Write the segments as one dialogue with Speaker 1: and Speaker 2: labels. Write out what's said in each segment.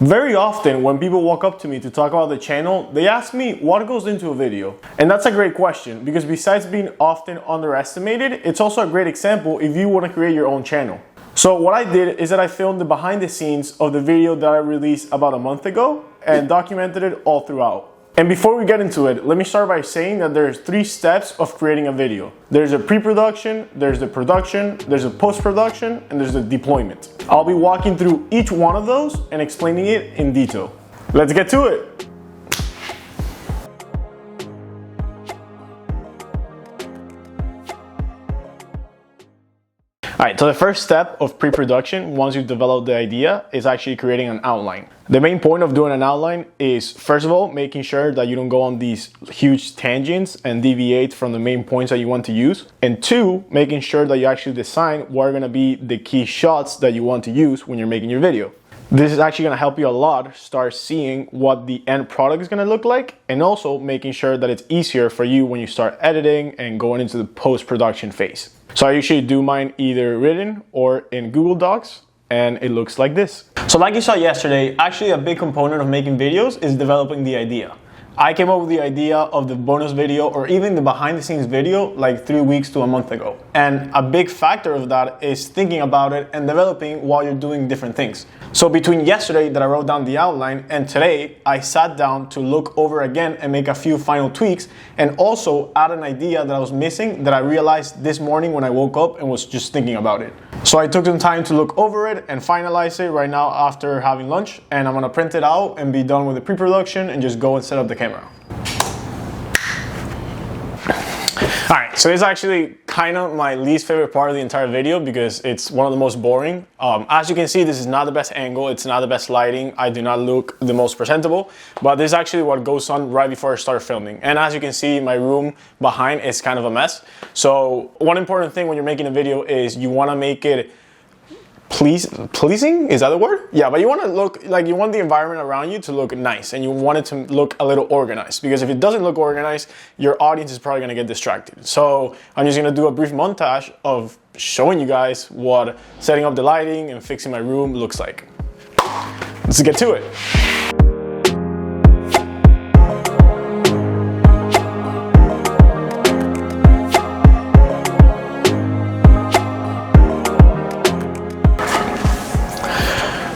Speaker 1: Very often when people walk up to me to talk about the channel, they ask me what goes into a video. And that's a great question because besides being often underestimated, it's also a great example if you want to create your own channel. So what I did is that I filmed the behind the scenes of the video that I released about a month ago and documented it all throughout. And before we get into it, let me start by saying that there's 3 steps of creating a video. There's a pre-production, there's the production, there's a post-production, and there's the deployment. I'll be walking through each one of those and explaining it in detail. Let's get to it. Alright, so the first step of pre-production, once you develop the idea, is actually creating an outline. The main point of doing an outline is, first of all, making sure that you don't go on these huge tangents and deviate from the main points that you want to use. And 2, making sure that you actually design what are going to be the key shots that you want to use when you're making your video. This is actually going to help you a lot start seeing what the end product is going to look like, and also making sure that it's easier for you when you start editing and going into the post-production phase. So I usually do mine either written or in Google Docs, and it looks like this. So like you saw yesterday, actually a big component of making videos is developing the idea. I came up with the idea of the bonus video or even the behind the scenes video like 3 weeks to a month ago. And a big factor of that is thinking about it and developing while you're doing different things. So between yesterday that I wrote down the outline and today, I sat down to look over again and make a few final tweaks and also add an idea that I was missing that I realized this morning when I woke up and was just thinking about it. So I took some time to look over it and finalize it right now after having lunch, and I'm gonna print it out and be done with the pre-production and just go and set up the camera. Alright, so this is actually kind of my least favorite part of the entire video because it's one of the most boring. As you can see, this is not the best angle, it's not the best lighting, I do not look the most presentable, but this is actually what goes on right before I start filming. And as you can see, my room behind is kind of a mess. So one important thing when you're making a video is you want to make it pleasing, is that the word? Yeah, but you want to look like, you want the environment around you to look nice and you want it to look a little organized, because if it doesn't look organized, your audience is probably going to get distracted. So I'm just going to do a brief montage of showing you guys what setting up the lighting and fixing my room looks like. Let's get to it.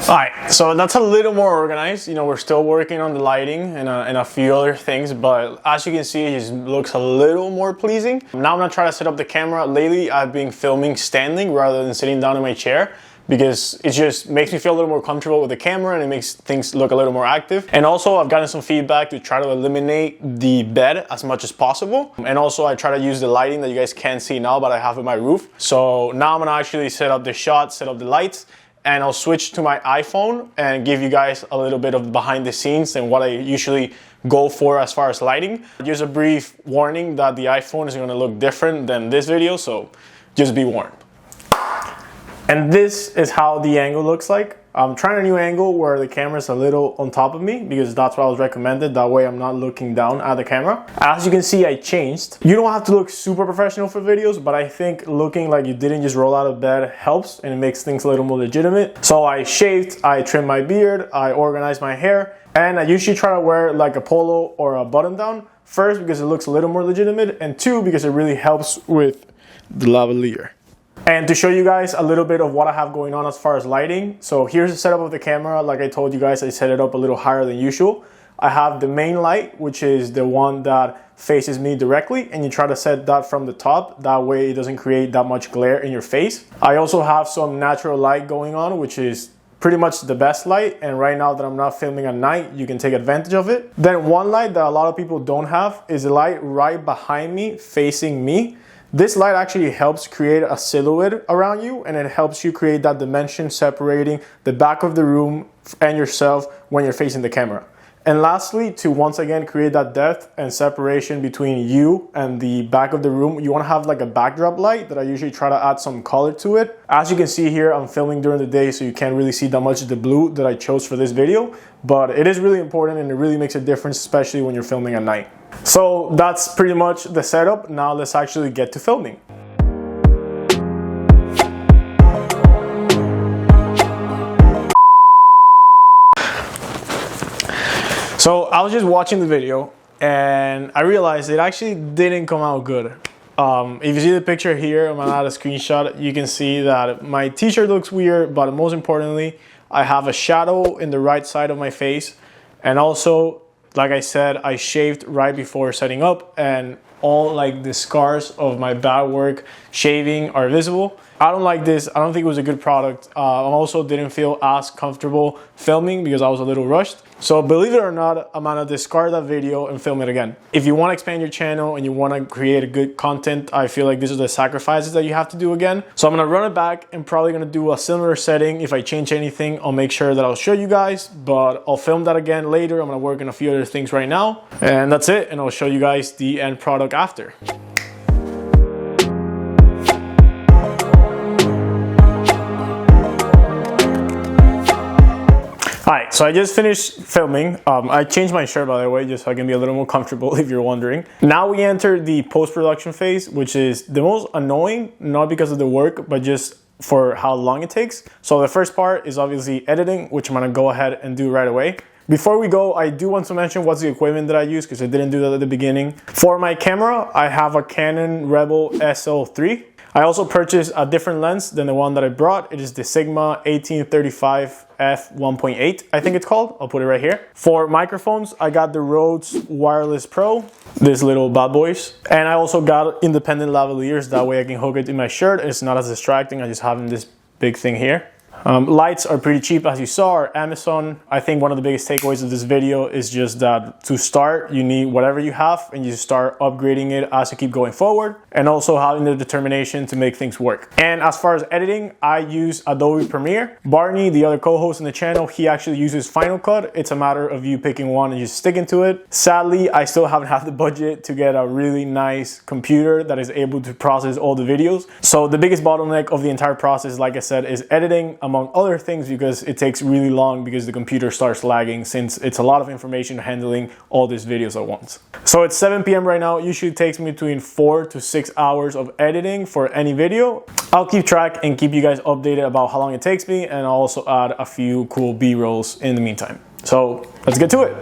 Speaker 1: Alright, so that's a little more organized. You know, we're still working on the lighting and a few other things, but as you can see, it just looks a little more pleasing. Now I'm gonna try to set up the camera. Lately, I've been filming standing rather than sitting down in my chair because it just makes me feel a little more comfortable with the camera and it makes things look a little more active. And also, I've gotten some feedback to try to eliminate the bed as much as possible. And also, I try to use the lighting that you guys can't see now, but I have in my roof. So now I'm gonna actually set up the shot, set up the lights, and I'll switch to my iPhone and give you guys a little bit of behind the scenes and what I usually go for as far as lighting. Just a brief warning that the iPhone is gonna look different than this video, so just be warned. And this is how the angle looks like. I'm trying a new angle where the camera is a little on top of me because that's what I was recommended. That way I'm not looking down at the camera. As you can see, I changed. You don't have to look super professional for videos, but I think looking like you didn't just roll out of bed helps and it makes things a little more legitimate. So I shaved, I trimmed my beard, I organized my hair, and I usually try to wear like a polo or a button down. First, because it looks a little more legitimate, and 2, because it really helps with the lavalier. And to show you guys a little bit of what I have going on as far as lighting. So here's the setup of the camera. Like I told you guys, I set it up a little higher than usual. I have the main light, which is the one that faces me directly, and you try to set that from the top. That way it doesn't create that much glare in your face. I also have some natural light going on, which is pretty much the best light. And right now that I'm not filming at night, you can take advantage of it. Then one light that a lot of people don't have is the light right behind me, facing me. This light actually helps create a silhouette around you, and it helps you create that dimension separating the back of the room and yourself when you're facing the camera. And lastly, to once again create that depth and separation between you and the back of the room, you want to have like a backdrop light that I usually try to add some color to it. As you can see here, I'm filming during the day, so you can't really see that much of the blue that I chose for this video, but it is really important and it really makes a difference, especially when you're filming at night. So that's pretty much the setup. Now let's actually get to filming. So I was just watching the video and I realized it actually didn't come out good. If you see the picture here, I'm gonna add a screenshot. You can see that my t-shirt looks weird, but most importantly, I have a shadow in the right side of my face. And also, like I said, I shaved right before setting up, and all like the scars of my bad work shaving are visible. I don't like this. I don't think it was a good product. I also didn't feel as comfortable filming because I was a little rushed. So believe it or not, I'm gonna discard that video and film it again. If you want to expand your channel and you want to create a good content, I feel like these are the sacrifices that you have to do again. So I'm gonna run it back and probably gonna do a similar setting. If I change anything, I'll make sure that I'll show you guys, but I'll film that again later. I'm gonna work on a few other things right now, and that's it. And I'll show you guys the end product after. Alright, so I just finished filming. I changed my shirt, by the way, just so I can be a little more comfortable if you're wondering. Now we enter the post-production phase, which is the most annoying, not because of the work, but just for how long it takes. So the first part is obviously editing, which I'm gonna go ahead and do right away. Before we go, I do want to mention what's the equipment that I use, because I didn't do that at the beginning. For my camera, I have a Canon Rebel SL3. I also purchased a different lens than the one that I brought. It is the Sigma 1835 f1.8, I think it's called. I'll put it right here. For microphones, I got the Rhodes Wireless Pro, this little bad boys. And I also got independent lavaliers, that way I can hook it in my shirt. It's not as distracting, I just have this big thing here. Lights are pretty cheap, as you saw, are Amazon. I think one of the biggest takeaways of this video is just that to start, you need whatever you have and you start upgrading it as you keep going forward, and also having the determination to make things work. And as far as editing, I use Adobe Premiere. Barney, the other co-host in the channel, he actually uses Final Cut. It's a matter of you picking one and just sticking to it. Sadly, I still haven't had the budget to get a really nice computer that is able to process all the videos. So the biggest bottleneck of the entire process, like I said, is editing, among other things, because it takes really long because the computer starts lagging, since it's a lot of information handling all these videos at once. So it's 7 p.m. right now. It usually takes me between 4 to 6 hours of editing for any video. I'll keep track and keep you guys updated about how long it takes me, and I'll also add a few cool B-rolls in the meantime. So let's get to it.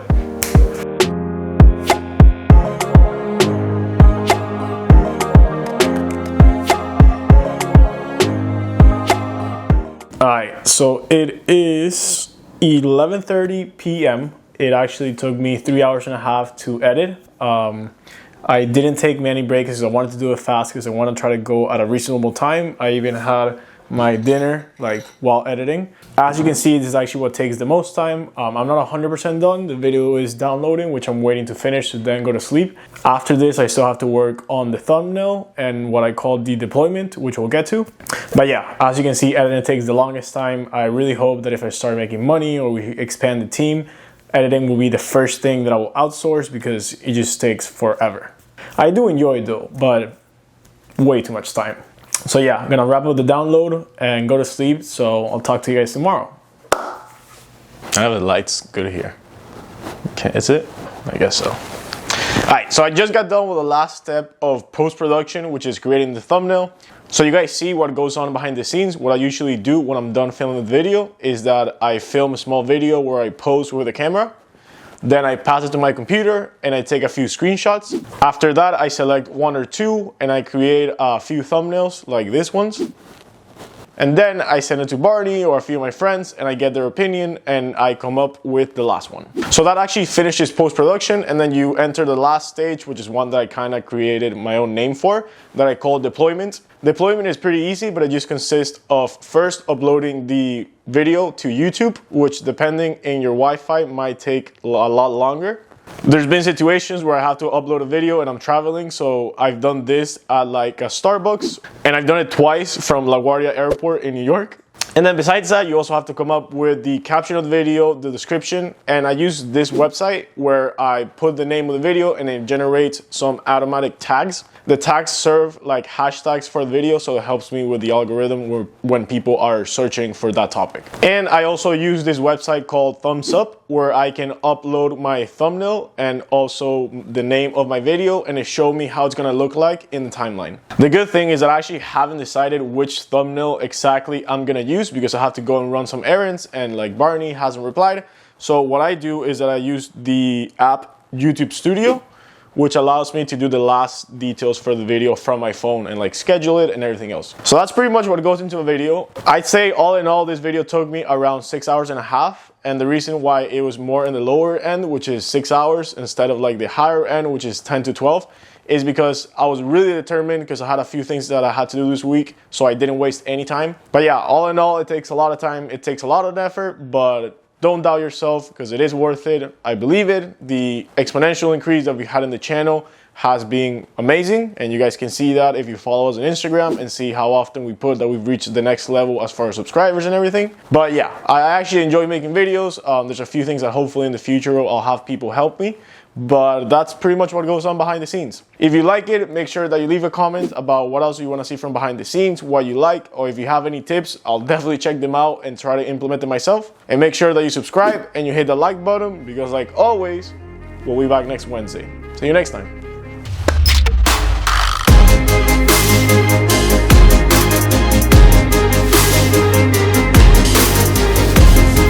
Speaker 1: Alright, so it is 11:30 p.m. It actually took me 3 hours and a half to edit. I didn't take many breaks because I wanted to do it fast, because I want to try to go at a reasonable time. I even had my dinner like while editing. As you can see, this is actually what takes the most time. I'm not 100% done. The video is downloading, which I'm waiting to finish to then go to sleep. After this, I still have to work on the thumbnail and what I call the deployment, which we'll get to. But yeah, as you can see, editing takes the longest time. I really hope that if I start making money or we expand the team, editing will be the first thing that I will outsource, because it just takes forever. I do enjoy it though, but way too much time. So yeah, I'm gonna wrap up the download and go to sleep. So I'll talk to you guys tomorrow. I have the lights good here. Okay, is it? I guess so. Alright, so I just got done with the last step of post-production, which is creating the thumbnail. So you guys see what goes on behind the scenes. What I usually do when I'm done filming the video is that I film a small video where I pose with the camera. Then I pass it to my computer and I take a few screenshots. After that, I select one or two and I create a few thumbnails like this ones. And then I send it to Barney or a few of my friends and I get their opinion and I come up with the last one. So that actually finishes post-production, and then you enter the last stage, which is one that I kind of created my own name for, that I call deployment. Deployment is pretty easy, but it just consists of first uploading the video to YouTube, which depending in your Wi-Fi might take a lot longer. There's been situations where I have to upload a video and I'm traveling, so I've done this at like a Starbucks, and I've done it twice from LaGuardia Airport in New York. And then besides that, you also have to come up with the caption of the video, the description, and I use this website where I put the name of the video and it generates some automatic tags. The tags serve like hashtags for the video, so it helps me with the algorithm when people are searching for that topic. And I also use this website called Thumbs Up, where I can upload my thumbnail and also the name of my video, and it shows me how it's gonna look like in the timeline. The good thing is that I actually haven't decided which thumbnail exactly I'm gonna use, because I have to go and run some errands, and like Barney hasn't replied. So what I do is that I use the app YouTube Studio, which allows me to do the last details for the video from my phone and like schedule it and everything else. So that's pretty much what goes into a video. I'd say all in all, this video took me around 6 hours and a half. And the reason why it was more in the lower end, which is 6 hours, instead of like the higher end, which is 10 to 12, is because I was really determined because I had a few things that I had to do this week, so I didn't waste any time. But yeah, all in all, it takes a lot of time. It takes a lot of effort, but don't doubt yourself because it is worth it. I believe it. The exponential increase that we had in the channel has been amazing, and you guys can see that if you follow us on Instagram and see how often we put that we've reached the next level as far as subscribers and everything. But yeah, I actually enjoy making videos. There's a few things that hopefully in the future I'll have people help me, but that's pretty much what goes on behind the scenes. If you like it, make sure that you leave a comment about what else you want to see from behind the scenes, what you like, or if you have any tips, I'll definitely check them out and try to implement them myself. And make sure that you subscribe and you hit the like button because like always, we'll be back next Wednesday. See you next time.